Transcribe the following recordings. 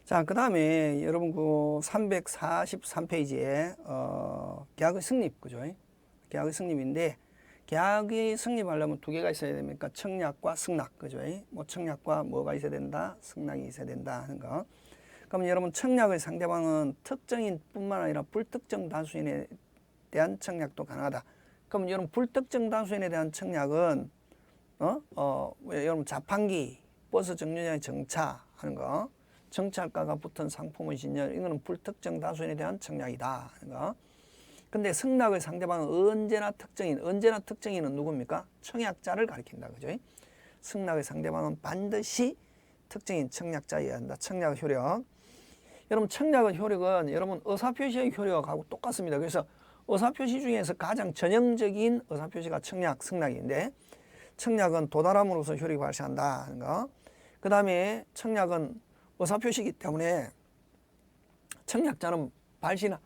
자, 그 다음에 여러분 그 343페이지에 계약의 성립, 그죠? 계약의 성립인데, 계약이 성립하려면 두 개가 있어야 됩니까? 청약과 승낙, 그죠? 뭐 청약과 뭐가 있어야 된다? 승낙이 있어야 된다 하는 거. 그럼 여러분 청약의 상대방은 특정인뿐만 아니라 불특정 다수인에 대한 청약도 가능하다. 그럼 여러분 불특정 다수인에 대한 청약은 여러분 자판기, 버스 정류장에 정차하는 거, 정찰가가 붙은 상품의 진열, 이거는 불특정 다수인에 대한 청약이다 하는 거. 근데 승낙의 상대방은 언제나 특정인은 누굽니까? 청약자를 가리킨다, 그죠? 승낙의 상대방은 반드시 특정인 청약자여야 한다. 청약 효력. 여러분 청약의 효력은 여러분 의사표시의 효력하고 똑같습니다. 그래서 의사표시 중에서 가장 전형적인 의사표시가 청약, 승낙인데, 청약은 도달함으로써 효력이 발생한다 하는 거. 그 다음에 청약은 의사표시이기 때문에 청약자는 발신할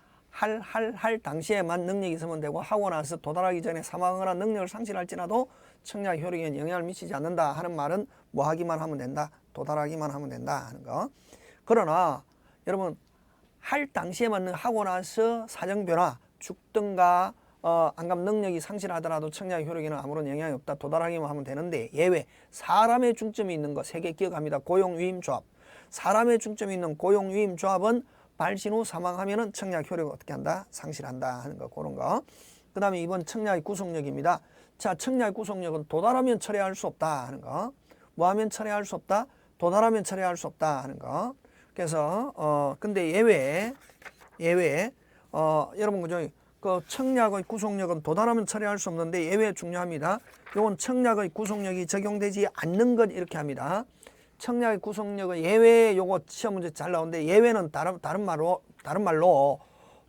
당시에만 능력이 있으면 되고, 하고 나서 도달하기 전에 사망하거나 능력을 상실할지라도 청약 효력에 영향을 미치지 않는다 하는 말은 뭐 하기만 하면 된다, 도달하기만 하면 된다 하는 거. 그러나 여러분 할 당시에만 하고 나서 사정변화, 죽든가 안감 능력이 상실하더라도 청약 효력에는 아무런 영향이 없다, 도달하기만 하면 되는데, 예외 사람의 중점이 있는 거 3개 기억합니다. 고용위임조합, 사람의 중점이 있는 고용위임조합은 발신 후 사망하면은 청약 효력을 어떻게 한다? 상실한다 하는 거, 그런 거. 그 다음에 이번 청약의 구속력입니다. 자, 청약의 구속력은 도달하면 철회할 수 없다 하는 거. 뭐 하면 철회할 수 없다? 도달하면 철회할 수 없다 하는 거. 그래서 근데 예외 여러분 그죠? 그 청약의 구속력은 도달하면 철회할 수 없는데 예외 중요합니다. 요건 청약의 구속력이 적용되지 않는 것 이렇게 합니다. 청약의 구속력의 예외, 요거 시험 문제 잘 나오는데, 예외는 다른 말로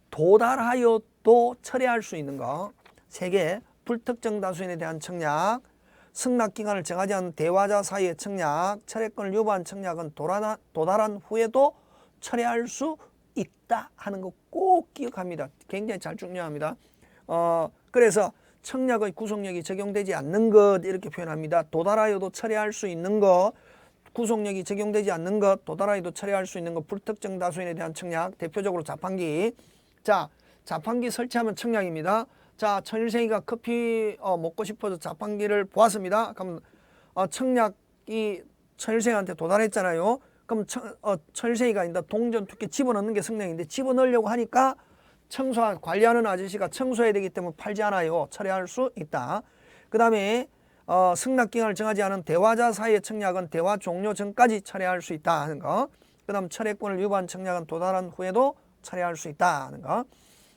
도달하여도 철회할 수 있는 거 3개, 불특정 다수인에 대한 청약, 승낙 기간을 정하지 않은 대화자 사이의 청약, 철회권을 유보한 청약은 도달한 후에도 철회할 수 있다 하는 거 꼭 기억합니다. 굉장히 잘 중요합니다. 그래서 청약의 구속력이 적용되지 않는 것 이렇게 표현합니다. 도달하여도 철회할 수 있는 것, 구속력이 적용되지 않는 것, 도달하여도 철회할 수 있는 것, 불특정 다수인에 대한 청약, 대표적으로 자판기. 자, 자판기 설치하면 청약입니다. 자, 천일생이가 커피 먹고 싶어서 자판기를 보았습니다. 그럼 청약이 천일생한테 도달했잖아요. 그럼 천일생이가 인다 동전 두 개 집어넣는 게 승낙인데, 집어넣으려고 하니까 관리하는 아저씨가 청소해야 되기 때문에 팔지 않아요. 철회할 수 있다. 그 다음에 승낙기간을 정하지 않은 대화자 사이의 청약은 대화 종료 전까지 철회할 수 있다 하는 거. 그 다음 철회권을 유보한 청약은 도달한 후에도 철회할 수 있다 하는 거.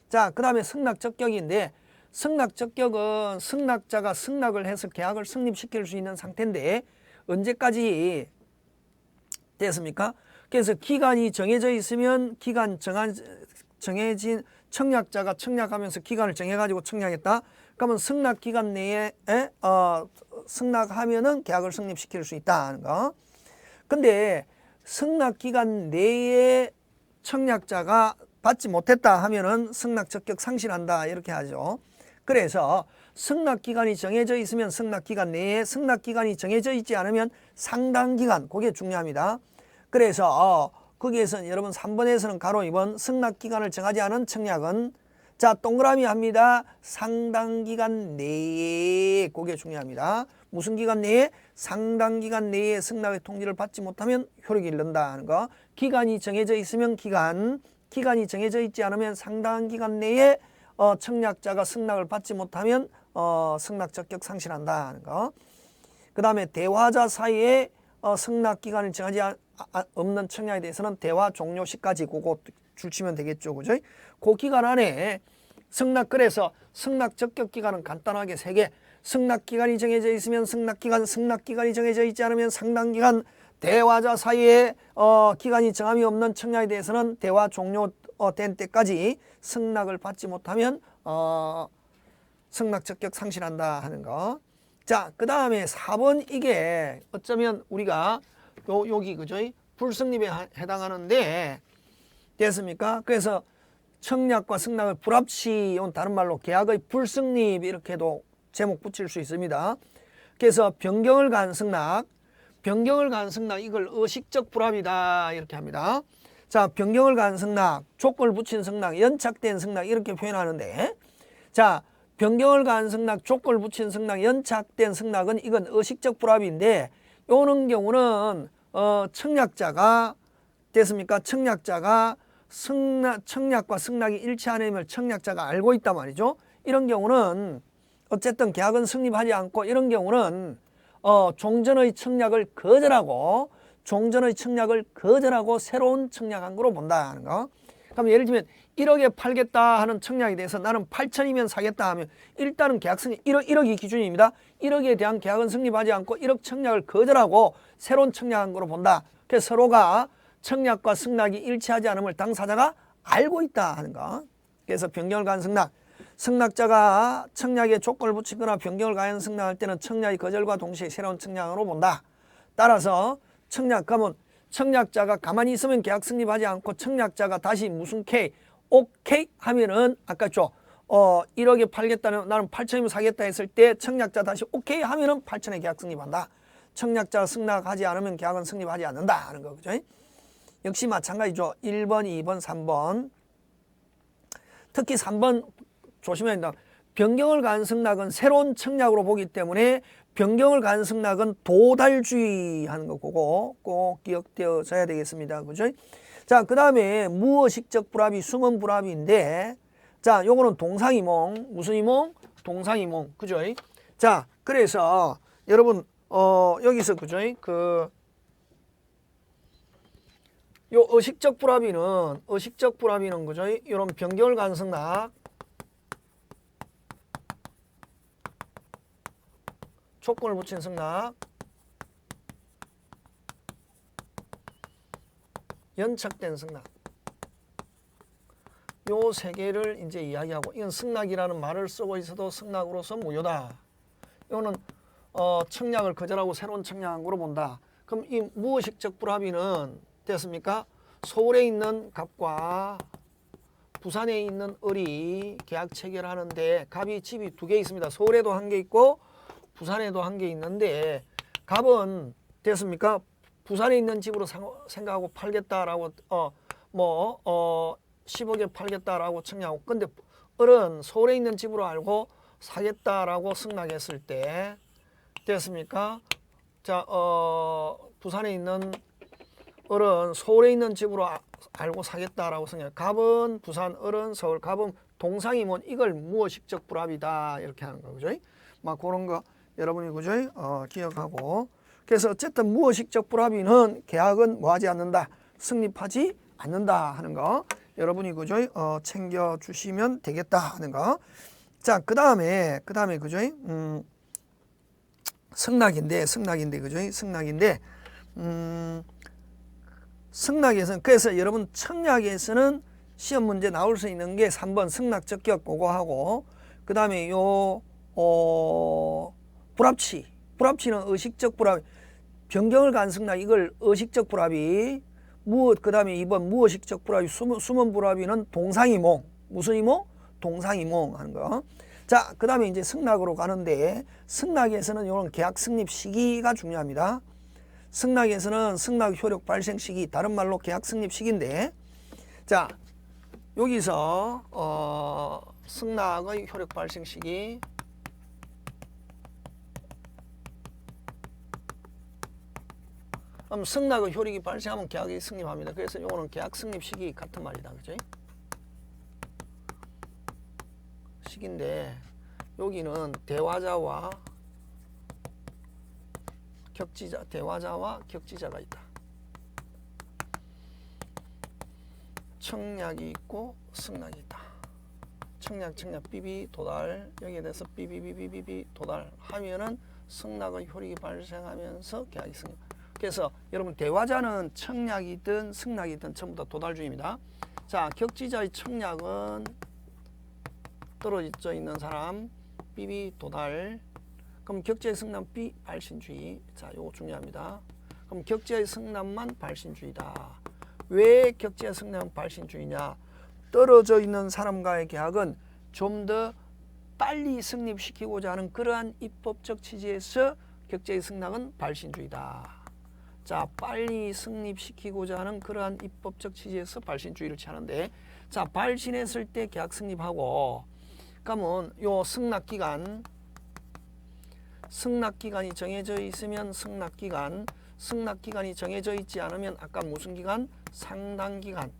자, 그 다음에 승낙적격인데, 승낙적격은 승낙자가 승낙을 해서 계약을 성립시킬 수 있는 상태인데, 언제까지 됐습니까? 그래서 기간이 정해져 있으면 정해진 청약자가 청약하면서 기간을 정해가지고 청약했다. 그러면 승낙 기간 내에 승낙하면은 계약을 성립시킬 수 있다 하는 거. 근데 승낙 기간 내에 청약자가 받지 못했다 하면은 승낙 적격 상실한다 이렇게 하죠. 그래서 승낙 기간이 정해져 있으면 승낙 기간 내에, 승낙 기간이 정해져 있지 않으면 상당 기간, 그게 중요합니다. 그래서 거기에서 여러분 3번에서는 가로 2번 승낙 기간을 정하지 않은 청약은, 자, 동그라미 합니다. 상당 기간 내에, 그게 중요합니다. 무슨 기간 내에? 상당 기간 내에 승낙의 통지를 받지 못하면 효력이 잃는다 하는 거. 기간이 정해져 있으면 기간이 정해져 있지 않으면 상당 기간 내에 청약자가 승낙을 받지 못하면 승낙 적격 상실한다 하는 거. 그 다음에 대화자 사이에 승낙 기간을 정하지 없는 청약에 대해서는 대화 종료 시까지 그거 줄치면 되겠죠, 그죠? 그 기간 안에 그래서 승낙 적격 기간은 간단하게 3개. 승낙 기간이 정해져 있으면 승낙 기간이 정해져 있지 않으면 상당 기간, 대화자 사이에 기간이 정함이 없는 청약에 대해서는 대화 종료된 때까지 승낙을 받지 못하면 승낙 적격 상실한다 하는 거. 자, 그 다음에 4번, 이게 어쩌면 우리가 여기 그죠? 불성립에 해당하는데, 됐습니까? 그래서 청약과 승낙을 불합치, 다른 말로 계약의 불성립 이렇게도 제목 붙일 수 있습니다. 그래서 변경을 가한 승낙, 변경을 가한 승낙 이걸 의식적 불합이다 이렇게 합니다. 자, 변경을 가한 승낙, 조건을 붙인 승낙, 연착된 승낙 이렇게 표현하는데, 자, 변경을 가한 승낙, 조건을 붙인 승낙, 연착된 승낙은 이건 의식적 불합인데, 요는 경우는 청약자가 됐습니까? 청약자가 청약과 승낙이 일치하는 걸 청약자가 알고 있단 말이죠. 이런 경우는 어쨌든 계약은 성립하지 않고, 이런 경우는 종전의 청약을 거절하고 새로운 청약한 거로 본다 하는 거. 그럼 예를 들면 1억에 팔겠다 하는 청약에 대해서 나는 8천이면 사겠다 하면 일단은 계약 성립 1억이 기준입니다. 1억에 대한 계약은 성립하지 않고 1억 청약을 거절하고 새로운 청약한 거로 본다. 그래서 서로가 청약과 승낙이 일치하지 않음을 당사자가 알고 있다 하는 거. 그래서 변경을 가한 승낙. 승낙자가 청약에 조건을 붙이거나 변경을 가한 승낙할 때는 청약의 거절과 동시에 새로운 청약으로 본다. 따라서 청약하면 청약자가 가만히 있으면 계약 성립하지 않고 청약자가 다시 무슨 K, 오케이 하면은 아까 1억에 팔겠다는 나는 8천이면 사겠다 했을 때 청약자 다시 오케이 하면은 8천에 계약 성립한다. 청약자가 승낙하지 않으면 계약은 성립하지 않는다 하는 거 그죠? 역시 마찬가지죠. 1번, 2번, 3번. 특히 3번 조심해야 된다. 변경을 가한 승낙은 새로운 청약으로 보기 때문에 변경을 가한 승낙은 도달주의 하는 거 그거 꼭 기억되어져야 되겠습니다. 그죠? 자, 그 다음에 무의식적 불합이 숨은 불합인데, 자, 요거는 동상이몽. 무슨 이몽? 동상이몽. 그죠? 자, 그래서 여러분 여기서 그죠? 요 의식적 불합의는 그죠? 이런 변경을 가한 승낙, 조건을 붙인 승낙, 연착된 승낙, 요 세 개를 이제 이야기하고, 이건 승낙이라는 말을 쓰고 있어도 승낙으로서 무효다. 이거는 청약을 거절하고 새로운 청약한 거로 본다. 그럼 이 무의식적 불합의는 됐습니까? 서울에 있는 갑과 부산에 있는 을이 계약 체결하는데 갑이 집이 2개 있습니다. 서울에도 1개 있고 부산에도 1개 있는데 갑은 됐습니까? 부산에 있는 집으로 생각하고 팔겠다라고 10억에 팔겠다라고 청약하고, 근데 을은 서울에 있는 집으로 알고 사겠다라고 승낙했을 때 됐습니까? 자, 부산에 있는 을은 서울에 있는 집으로 알고 사겠다라고 생각. 갑은 부산, 을은 서울. 갑은 동상이몽. 이걸 무의식적 불합이다 이렇게 하는 거 그죠? 막 그런 거 여러분이 그죠? 기억하고. 그래서 어쨌든 무의식적 불합의는 계약은 뭐하지 않는다, 성립하지 않는다 하는 거 여러분이 그죠? 챙겨 주시면 되겠다 하는 거. 자, 그다음에 그죠? 승낙인데 그죠? 승낙에서는 그래서 여러분 청약에서는 시험 문제 나올 수 있는 게 3번 승낙 적격 그거 하고, 그다음에 불합치는 의식적 불합, 변경을 가한 승낙 이걸 의식적 불합이, 그다음에 2번 무의식적 불합이, 숨은 불합이는 동상이몽. 무슨 이몽? 동상이몽 하는 거. 자, 그다음에 이제 승낙으로 가는데, 승낙에서는 이런 계약 성립 시기가 중요합니다. 승낙에서는 승낙 효력 발생 시기, 다른 말로 계약 성립 시기인데, 자, 여기서 승낙의 효력 발생 시기, 그럼 승낙의 효력이 발생하면 계약이 성립합니다. 그래서 이거는 계약 성립 시기 같은 말이다, 그죠? 시기인데 여기는 대화자와 격지자가 있다. 청약이 있고 승낙이 있다. 청약 삐비 도달, 여기에 대해서 삐비 도달 하면은 승낙의 효력이 발생하면서 계약이 성립. 그래서 여러분 대화자는 청약이든 승낙이든 전부 다 도달주의입니다. 자, 격지자의 청약은 떨어져 있는 사람, 삐비 도달. 그럼 격지의 승낙 B 발신주의. 자, 요거 중요합니다. 그럼 격지의 승낙만 발신주의다. 왜 격지의 승낙은 발신주의냐? 떨어져 있는 사람과의 계약은 좀 더 빨리 성립시키고자 하는 그러한 입법적 취지에서 격지의 승낙은 발신주의다. 자, 빨리 승립시키고자 하는 그러한 입법적 취지에서 발신주의를 취하는데, 자, 발신했을 때 계약 승립하고, 그러면 요 승낙기간이 정해져 있으면 승낙기간이 정해져 있지 않으면 아까 무슨 기간? 상당기간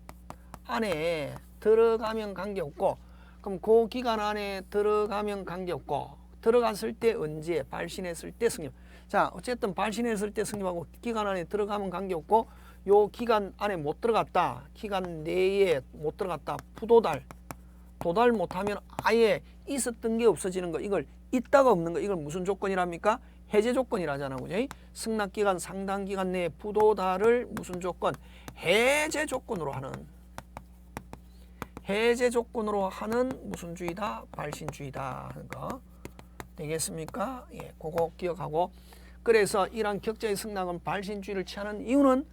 안에 들어가면 관계없고, 그럼 그 기간 안에 들어가면 관계없고, 들어갔을 때 언제? 발신했을 때 승립. 자, 어쨌든 발신했을 때 승립하고 기간 안에 들어가면 관계없고, 요 기간 안에 못 들어갔다, 기간 내에 못 들어갔다, 도달 못하면 아예 있었던 게 없어지는 거, 이걸 있다가 없는 거, 이걸 무슨 조건이랍니까? 해제 조건이라잖아, 그죠? 승낙기간 상당기간 내에 부도달을 무슨 조건? 해제 조건으로 하는 무슨 주의다? 발신주의다 하는 거 되겠습니까? 예, 그거 기억하고. 그래서 이러한 격자의 승낙은 발신주의를 취하는 이유는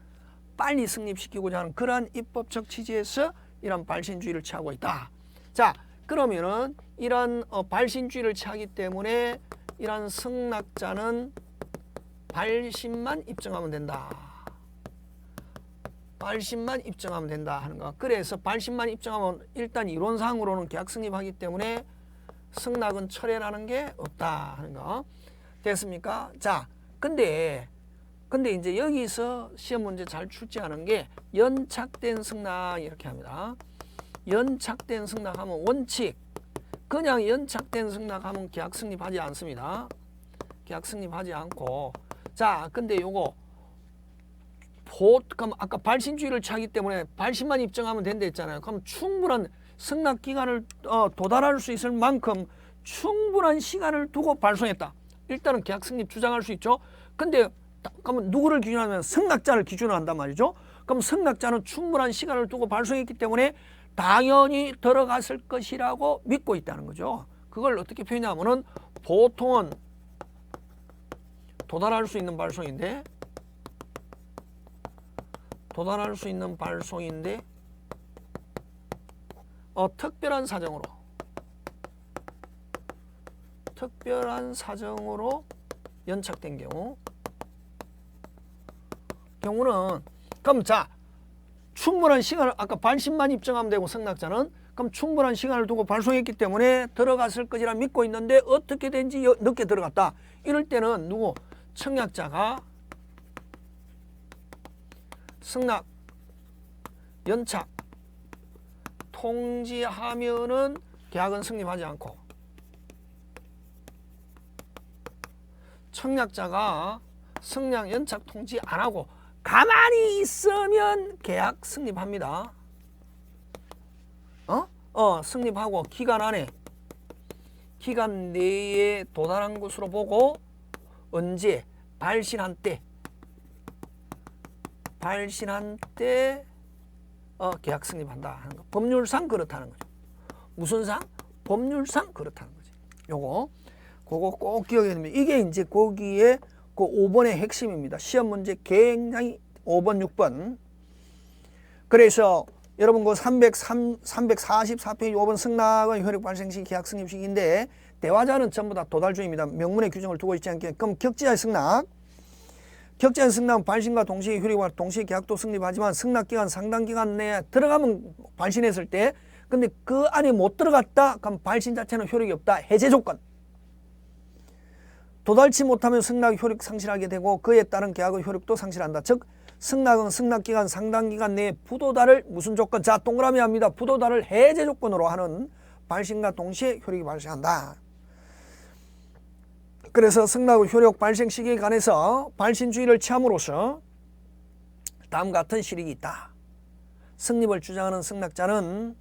빨리 승립시키고자 하는 그러한 입법적 취지에서 이러한 발신주의를 취하고 있다. 자, 그러면은 이러한 발신주의를 취하기 때문에 이러한 승낙자는 발신만 입증하면 된다. 발신만 입증하면 된다 하는 거. 그래서 발신만 입증하면 일단 이론상으로는 계약 승립하기 때문에 승낙은 철회라는 게 없다 하는 거. 됐습니까? 자, 근데 이제 여기서 시험 문제 잘 출제하는 게 연착된 승낙 이렇게 합니다. 연착된 승낙하면 원칙, 그냥 연착된 승낙하면 계약 승립하지 않습니다. 계약 승립하지 않고, 자, 근데 요거 그럼 아까 발신주의를 취하기 때문에 발신만 입증하면 된다 했잖아요. 그럼 충분한 승낙 기간을 도달할 수 있을 만큼 충분한 시간을 두고 발송했다. 일단은 계약 승립 주장할 수 있죠. 근데 그러면 누구를 기준하면 승낙자를 기준으로 한단 말이죠. 그럼 승낙자는 충분한 시간을 두고 발송했기 때문에 당연히 들어갔을 것이라고 믿고 있다는 거죠. 그걸 어떻게 표현하면은 보통은 도달할 수 있는 발송인데 특별한 사정으로 연착된 경우는 그럼 자, 충분한 시간을 아까 발신만 입증하면 되고 승낙자는 그럼 충분한 시간을 두고 발송했기 때문에 들어갔을 것이라 믿고 있는데 어떻게 된지 늦게 들어갔다. 이럴 때는 청약자가 승낙 연착 통지하면은 계약은 성립하지 않고, 청약자가 승낙 연착 통지 안 하고 가만히 있으면 계약 성립합니다. 성립하고 기간 내에 도달한 것으로 보고 언제 발신한 때 계약 성립한다 하는 거. 법률상 그렇다는 거죠. 무슨 상? 법률상 그렇다는 거지. 그거 꼭 기억해야 됩니다. 이게 이제 거기에 그 5번의 핵심입니다. 시험 문제 굉장히 5번, 6번. 그래서 여러분 그 344페이지 5번 승낙은 효력 발생 시 계약 성립 시기인데 대화자는 전부 다 도달주의입니다. 명문의 규정을 두고 있지 않게. 그럼 격자의 승낙은 발신과 동시에 효력과 동시에 계약도 성립하지만 승낙기간 상당기간 내에 들어가면 발신했을 때, 근데 그 안에 못 들어갔다 그럼 발신 자체는 효력이 없다. 해제 조건. 도달치 못하면 승낙 효력 상실하게 되고 그에 따른 계약의 효력도 상실한다. 즉 승낙은 승낙기간 상당기간 내에 부도달을 무슨 조건? 자, 동그라미 합니다. 부도달을 해제 조건으로 하는 발신과 동시에 효력이 발생한다. 그래서 승낙의 효력 발생 시기에 관해서 발신주의를 취함으로써 다음 같은 실익이 있다. 승립을 주장하는 승낙자는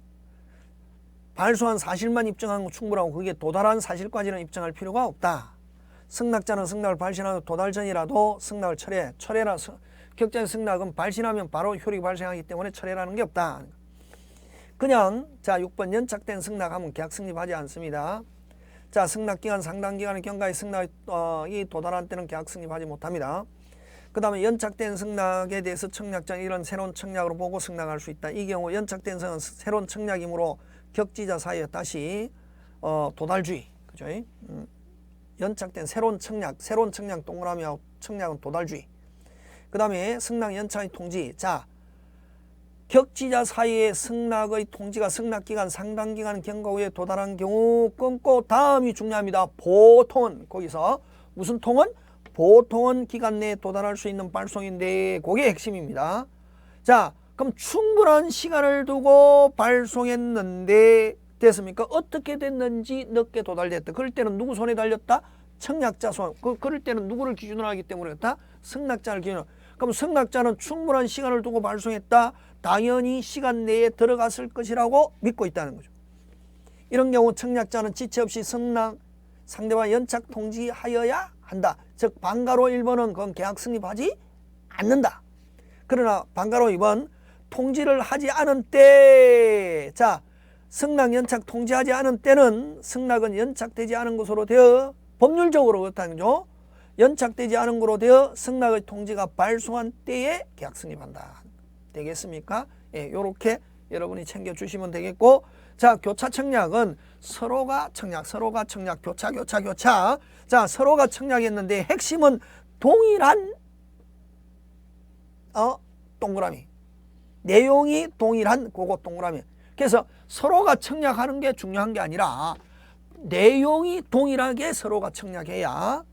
발소한 사실만 입증하는 건 충분하고 그게 도달한 사실까지는 입증할 필요가 없다. 승낙자는 승낙을 발신하는 도달 전이라도 승낙을 철회라. 격자의 승낙은 발신하면 바로 효력이 발생하기 때문에 철회라는 게 없다. 그냥 자 6번 연착된 승낙하면 계약 성립하지 않습니다. 자, 승낙기간 상당기간의 경과에 승낙이 도달한 때는 계약 성립하지 못합니다. 그 다음에 연착된 승낙에 대해서 청약자는 이런 새로운 청약으로 보고 승낙할 수 있다. 이 경우 연착된 승낙은 새로운 청약이므로 격지자 사이에 다시 도달주의, 그죠? 연착된 새로운 청약 동그라미하고 청약은 도달주의. 그 다음에 승낙 연착의 통지. 자, 격지자 사이에 승낙의 통지가 승낙기간 상당기간 경과 후에 도달한 경우 끊고 다음이 중요합니다. 보통은 거기서 무슨 통은? 보통은 기간 내에 도달할 수 있는 발송인데 그게 핵심입니다. 자, 그럼 충분한 시간을 두고 발송했는데 됐습니까? 어떻게 됐는지 늦게 도달됐다. 그럴 때는 누구 손에 달렸다? 청약자 손. 그럴 때는 누구를 기준으로 하기 때문에 그렇다? 승낙자를 기준으로. 그럼 승낙자는 충분한 시간을 두고 발송했다. 당연히 시간 내에 들어갔을 것이라고 믿고 있다는 거죠. 이런 경우 청약자는 지체 없이 승낙 상대방 연착 통지하여야 한다. 즉 반가로 1번은 그건 계약 승립하지 않는다. 그러나 반가로 2번 통지를 하지 않은 때, 자, 승낙 연착 통지하지 않은 때는 승낙은 연착되지 않은 것으로 되어 법률적으로 그렇다는 거죠. 연착되지 않은 것으로 되어 승낙의 통지가 발송한 때에 계약 승립한다. 되겠습니까? 예, 요렇게 여러분이 챙겨주시면 되겠고, 자, 교차 청약은 서로가 청약, 교차. 자, 서로가 청약했는데 핵심은 동일한 동그라미. 내용이 동일한 그거 동그라미. 그래서 서로가 청약하는 게 중요한 게 아니라 내용이 동일하게 서로가 청약해야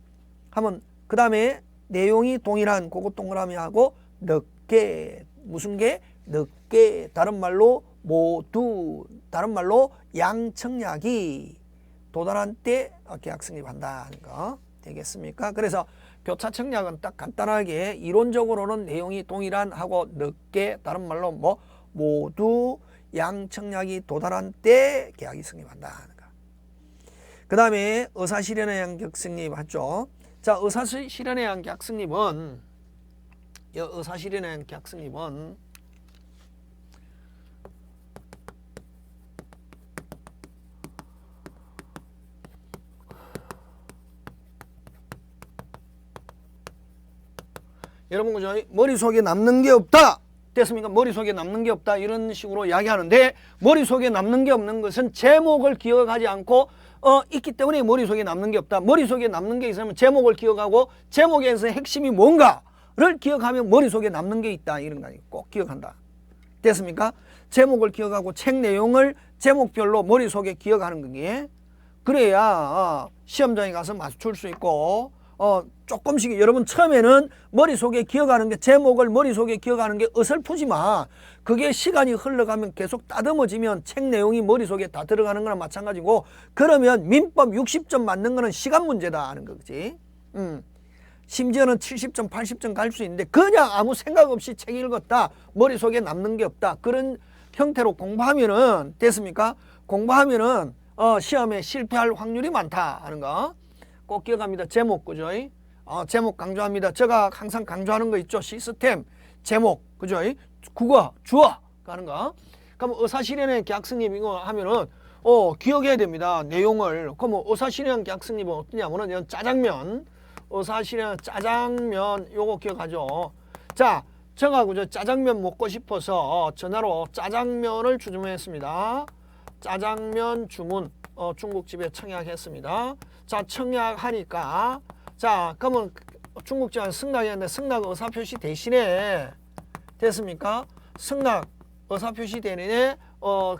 하면, 그 다음에 내용이 동일한 그거 동그라미하고 늦게, 무슨 게? 늦게, 다른 말로 모두, 다른 말로 양청약이 도달한 때 계약 승립한다는 거 되겠습니까? 그래서 교차 청약은 딱 간단하게 이론적으로는 내용이 동일한 하고 늦게, 다른 말로 뭐 모두 양청약이 도달한 때 계약이 승립한다는 거. 그 다음에 의사실현에 의한 계약 승립하죠. 자, 의사실현에 의한 계약 승립은 의사실현에 의한 계약 승립은 여러분 그죠? 머릿속에 남는 게 없다. 됐습니까? 머릿속에 남는 게 없다. 이런 식으로 이야기하는데 머릿속에 남는 게 없는 것은 제목을 기억하지 않고 있기 때문에 머릿속에 남는 게 없다. 머릿속에 남는 게 있으면 제목을 기억하고 제목에서 핵심이 뭔가를 기억하면 머릿속에 남는 게 있다. 이런 거 아니에요. 꼭 기억한다. 됐습니까? 제목을 기억하고 책 내용을 제목별로 머릿속에 기억하는 거기에 그래야 시험장에 가서 맞출 수 있고 조금씩 여러분 처음에는 머릿속에 기억하는 게 제목을 머릿속에 기억하는 게 어설프지만 그게 시간이 흘러가면 계속 따듬어지면 책 내용이 머릿속에 다 들어가는 거나 마찬가지고 그러면 민법 60점 맞는 거는 시간 문제다 하는 거지. 심지어는 70점 80점 갈 수 있는데 그냥 아무 생각 없이 책 읽었다. 머릿속에 남는 게 없다. 그런 형태로 공부하면은 됐습니까? 공부하면은 시험에 실패할 확률이 많다 하는 거 꼭 기억합니다. 제목 그죠? 제목 강조합니다. 제가 항상 강조하는 거 있죠. 시스템, 제목, 그죠? 국어, 주어 하는 거. 그럼 의사실현의 계약 승립 이거 하면은 기억해야 됩니다. 내용을. 그럼 의사실현 계약 승립은 어떠냐면은 이런 짜장면, 의사실현 짜장면 요거 기억하죠. 자, 제가 그죠? 짜장면 먹고 싶어서 전화로 짜장면을 주문했습니다. 짜장면 주문 중국집에 청약했습니다. 자, 청약하니까 자, 그러면 중국집은 승낙이었는데 승낙 의사표시 대신에 됐습니까? 승낙 의사표시 대신에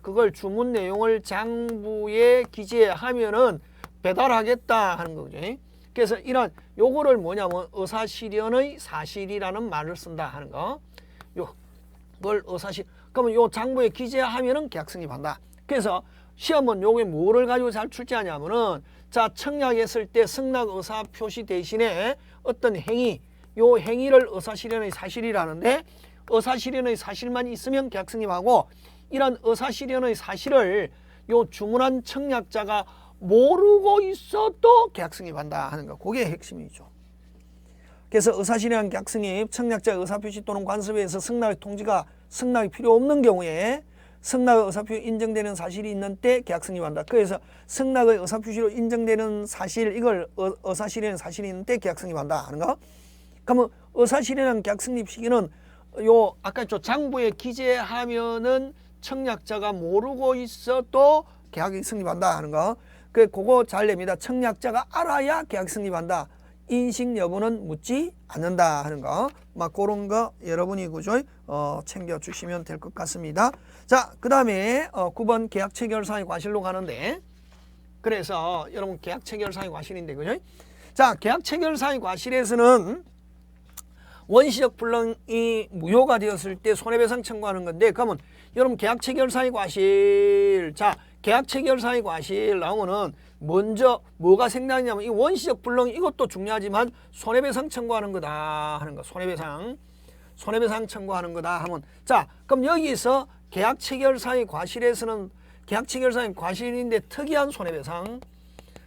그걸 주문 내용을 장부에 기재하면은 배달하겠다 하는 거죠. 그래서 이런 요거를 뭐냐면 의사실현의 사실이라는 말을 쓴다 하는 거. 요걸 그러면 요 장부에 기재하면은 계약 승립한다. 그래서 시험은 요게 뭐를 가지고 잘 출제하냐면은 자, 청약했을 때 승낙 의사 표시 대신에 어떤 행위, 요 행위를 의사실현의 사실이라는데 의사실현의 사실만 있으면 계약 승립하고 이런 의사실현의 사실을 요 주문한 청약자가 모르고 있어도 계약 승립한다 하는 거. 그게 핵심이죠. 그래서 의사실현 계약 승립, 청약자 의사표시 또는 관습에 의해서 승낙이 필요 없는 경우에 승낙의 의사표시 인정되는 사실이 있는 때 계약 승립한다. 그래서 승낙의 의사표시로 인정되는 사실 이걸 의사실현 사실이 있는 때 계약 승립한다 하는 거. 그러면 의사실현 계약 승립 시기는 요 아까 저 장부에 기재하면은 청약자가 모르고 있어도 계약이 승립한다 하는 거. 그거 잘 냅니다. 청약자가 알아야 계약 승립한다. 인식 여부는 묻지 않는다 하는 거. 막 그런 거 여러분이 그죠? 챙겨주시면 될 것 같습니다. 자, 그 다음에 9번 계약 체결상의 과실로 가는데, 그래서 여러분 계약 체결상의 과실인데 그죠? 자, 계약 체결상의 과실에서는 원시적 불능이 무효가 되었을 때 손해배상 청구하는 건데, 그러면 여러분 계약 체결상의 과실, 자, 계약 체결상의 과실 나오면은 먼저 뭐가 생각나냐면 이 원시적 불능 이것도 중요하지만 손해배상 청구하는 거다 하는 거. 손해배상 청구하는 거다 하면, 자, 그럼 여기서 계약 체결상의 과실에서는 계약 체결상의 과실인데 특이한 손해배상,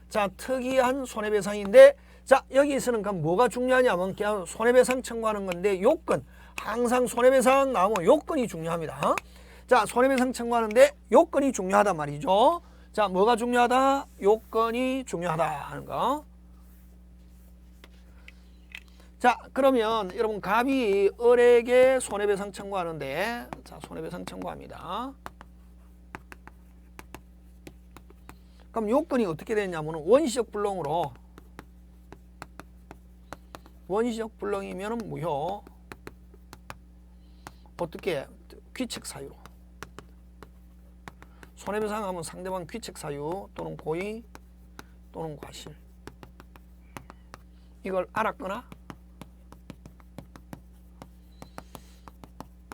자, 특이한 손해배상인데, 자, 여기서는 그럼 뭐가 중요하냐면 그냥 손해배상 청구하는 건데, 요건, 항상 손해배상 나오면 요건이 중요합니다. 자, 손해배상 청구하는데 요건이 중요하단 말이죠. 자, 뭐가 중요하다? 요건이 중요하다 하는 거. 자, 그러면 여러분 갑이 을에게 손해배상 청구하는데, 자, 손해배상 청구합니다. 그럼 요건이 어떻게 되냐면 원시적 불능으로, 원시적 불능이면 무효, 어떻게 귀책 사유로, 손해배상 하면 상대방 귀책 사유 또는 고의 또는 과실, 이걸 알았거나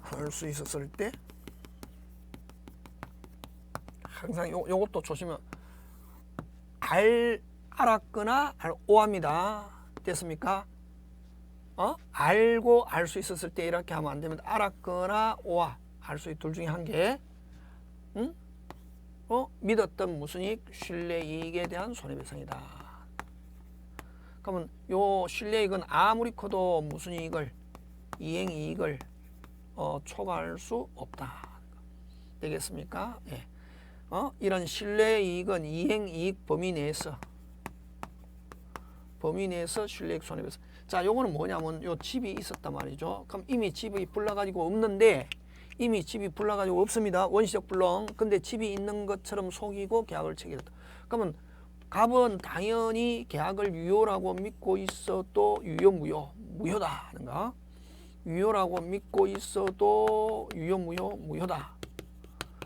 알 수 있었을 때, 항상 요것도 조심해. 알았거나 오합니다. 됐습니까? 알고 알 수 있었을 때 이렇게 하면 안 됩니다. 알았거나 오와, 알 수 있 둘 중에 한 개. 응? 믿었던 무슨 이익, 신뢰 이익에 대한 손해배상이다. 그러면 요 신뢰 이익은 아무리 커도 무슨 이익을, 이행 이익을 초과할 수 없다. 되겠습니까? 예. 이런 신뢰 이익은 이행 이익 범위 내에서 신뢰 이익 손해배상. 자, 요거는 뭐냐면 요 집이 있었단 말이죠. 그럼 이미 집이 불나가지고 없는데, 이미 집이 불나가지고 없습니다. 원시적 불능. 근데 집이 있는 것처럼 속이고 계약을 체결했다. 그러면 갑은 당연히 계약을 유효라고 믿고 있어도 유효 무효다 하는 거. 유효라고 믿고 있어도 유효 무효다.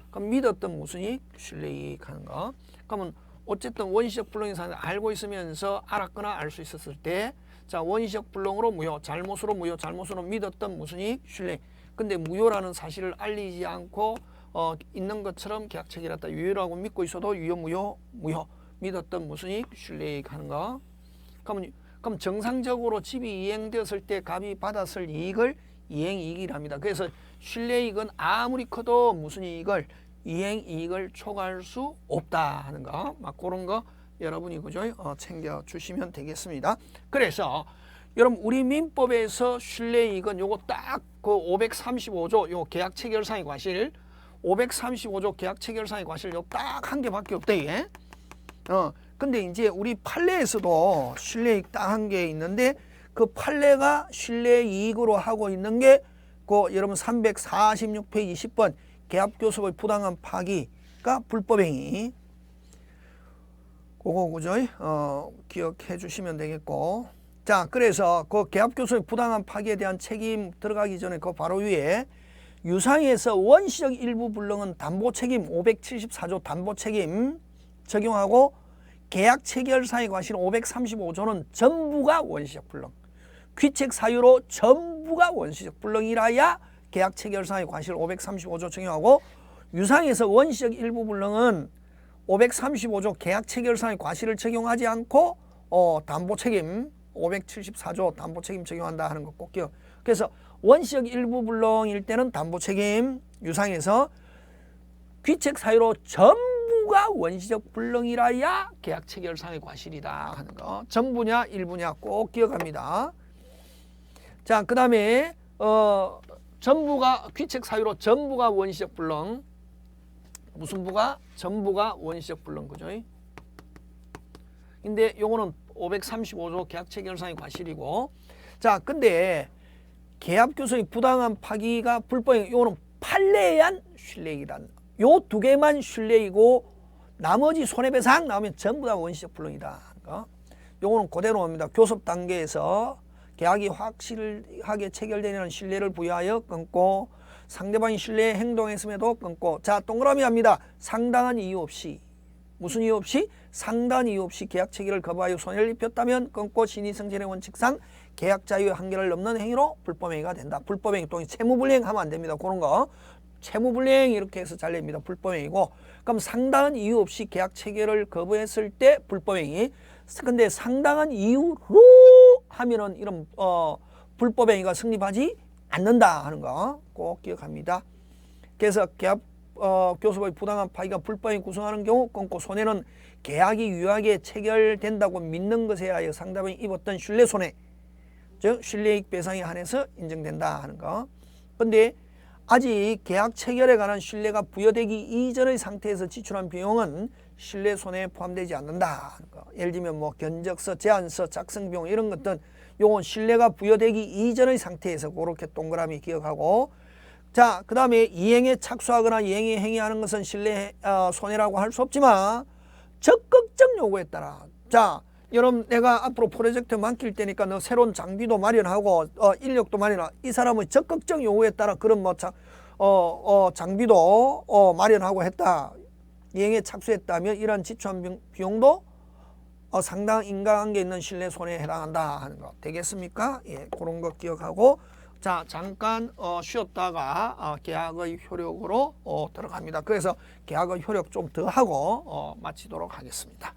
그럼 믿었던 무슨 이익? 신뢰 이익 하는 거. 그러면 어쨌든 원시적 불능인 사람이 알고 있으면서 알았거나 알 수 있었을 때, 자, 원시적 불능으로 무효, 잘못으로 무효, 잘못으로 믿었던 무슨 이익? 신뢰. 근데 무효라는 사실을 알리지 않고 있는 것처럼 계약 체결했다. 유효라고 믿고 있어도 유효 무효 믿었던 무슨 이익? 신뢰 이익 하는 거. 그럼 정상적으로 집이 이행되었을 때 갑이 받았을 이익을 이행 이익이랍니다. 그래서 신뢰 이익은 아무리 커도 무슨 이익을, 이행 이익을 초과할 수 없다 하는 거. 막 그런 거 여러분이 그죠? 챙겨 주시면 되겠습니다. 그래서 여러분 우리 민법에서 신뢰 이익은 요거 딱 그 535조 요 계약 체결상의 과실, 535조 계약 체결상의 과실 요 딱 한 개밖에 없대. 예? 근데 이제 우리 판례에서도 신뢰 이익 딱 한 개 있는데, 그 판례가 신뢰 이익으로 하고 있는 게 그 여러분 346페이지 10번 계약교섭의 부당한 파기가 불법행위. 그거 그죠? 기억해 주시면 되겠고. 자, 그래서 그 계약교섭의 부당한 파기에 대한 책임 들어가기 전에 그 바로 위에 유상에서 원시적 일부 불능은 담보책임 574조 담보책임 적용하고, 계약 체결상의 과실 535조는 전부가 원시적 불능, 귀책 사유로 전부가 원시적 불능이라야 계약 체결상의 과실 535조 적용하고, 유상에서 원시적 일부 불능은 535조 계약 체결상의 과실을 적용하지 않고 담보책임 574조 담보책임 적용한다 하는 거 꼭 기억. 그래서 원시적 일부 불능일 때는 담보책임, 유상에서 귀책 사유로 전부가 원시적 불능이라야 계약 체결상의 과실이다 하는 거. 전부냐 일부냐 꼭 기억합니다. 자, 그 다음에 전부가 귀책 사유로 전부가 원시적 불능, 무슨 부가? 전부가 원시적 불능, 그죠? 근데 요거는 535조 계약 체결상의 과실이고, 자, 근데 계약교섭의 부당한 파기가 불법행, 요거는 판례에 의한 신뢰이익이다. 요 두 개만 신뢰이고 나머지 손해배상 나오면 전부 다 원시적 불능이다. 요거는 그대로입니다. 교섭 단계에서 계약이 확실하게 체결되는 신뢰를 부여하여 끊고 상대방이 신뢰에 행동했음에도 끊고 자 동그라미 합니다. 상당한 이유 없이 무슨 이유 없이? 상당한 이유 없이 계약 체결을 거부하여 손해를 입혔다면 끊고 신의성질의 원칙상 계약 자유의 한계를 넘는 행위로 불법행위가 된다. 불법행위 또는 채무불이행하면 안 됩니다. 그런 거 채무불이행 이렇게 해서 잘 냅니다. 불법행위고 그럼 상당한 이유 없이 계약 체결을 거부했을 때 불법행위. 근데 상당한 이유로 하면은 이런 불법행위가 성립하지 않는다 하는 거 꼭 기억합니다. 그래서 계약 교섭의 부당한 파기가 불법행위 구성하는 경우 끊고 손해는 계약이 유효하게 체결된다고 믿는 것에 하여 상대방이 입었던 신뢰 손해, 즉 신뢰이익 배상에 한해서 인정된다 하는 거. 근데 아직 계약 체결에 관한 신뢰가 부여되기 이전의 상태에서 지출한 비용은 신뢰 손해에 포함되지 않는다 하는 거. 예를 들면 뭐 견적서, 제안서, 작성 비용 이런 것들은 요건 신뢰가 부여되기 이전의 상태에서 그렇게 동그라미 기억하고 자, 그 다음에 이행에 착수하거나 이행에 행위하는 것은 신뢰 손해라고 할 수 없지만 적극적 요구에 따라 자 여러분 내가 앞으로 프로젝트 맡길 때니까 너 새로운 장비도 마련하고 인력도 마련하고 이 사람의 적극적 요구에 따라 그런 뭐 장비도 마련하고 했다. 이행에 착수했다면 이러한 지출한 비용도 상당한 인과관계 있는 신뢰 손해에 해당한다 하는 거 되겠습니까? 예, 그런 거 기억하고 자 잠깐 쉬었다가 계약의 효력으로 들어갑니다. 그래서 계약의 효력 좀 더 하고 마치도록 하겠습니다.